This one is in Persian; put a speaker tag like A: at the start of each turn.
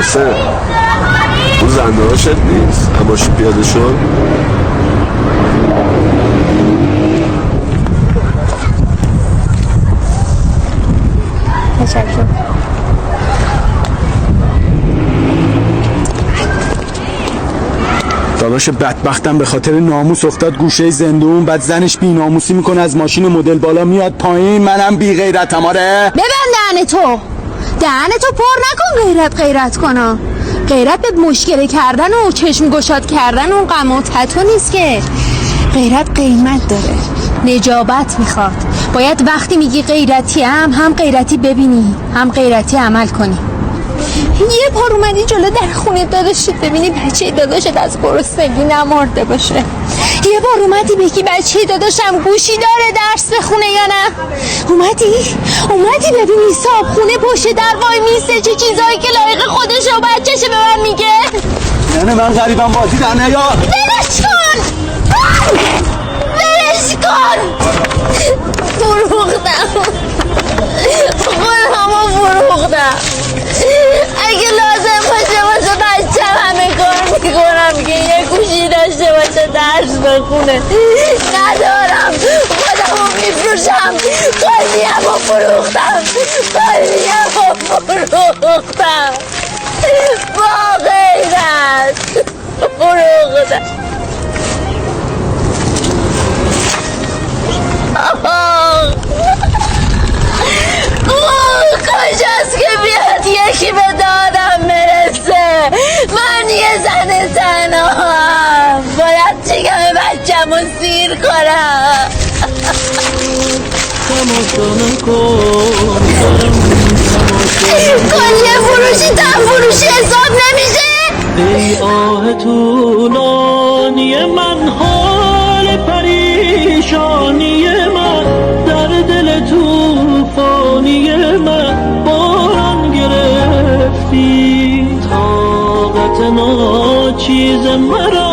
A: حسین اون زنده هاشت نیست هماشی پیاده شد.
B: تشکر.
C: داداش بدبختم به خاطر ناموس افتاد گوشه زندون، بعد زنش بی ناموسی میکنه از ماشین مدل بالا میاد پایین، منم بی غیرتم. آره
B: ببند دهنتو پر نکن. غیرت کنم. غیرت به مشکل کردن و چشم گشاد کردن و غم و تتو نیست که. غیرت قیمت داره، نجابت میخواد. باید وقتی میگی غیرتی هم غیرتی ببینی، هم غیرتی عمل کنی. یه بار اومدی جلو در خونه داداشت ببینی بچه داداشت از گرسنگی نمرده باشه. یه بار اومدی بگی بچه داداشم گوشی داره درس بخونه یا نه. اومدی ببینی صاحب خونه پشت در وای میسته چه چیزایی که لایق خودشه و بچهشه به من میگه.
C: نه من غریبم بازی در نیا.
B: برش کن فروختم. اگه لازم باشه واسه بچم همه کار میکنم که یه گوشی داشته باشه درس بخونه. ندارم، خودمو میفروشم. قلبیمو فروختم با غیرت فروختم. کجاست که بیاد یکی به دادم برسه. من یه زن تنهام باید چگم بچم رو سیر کنم. کلیه فروشی تن فروشی حساب نمیشه.
D: ای آه طولانی من، حال پریشانی من، در دل توفانی من باران گرفتی. طاقت ناچیز مرا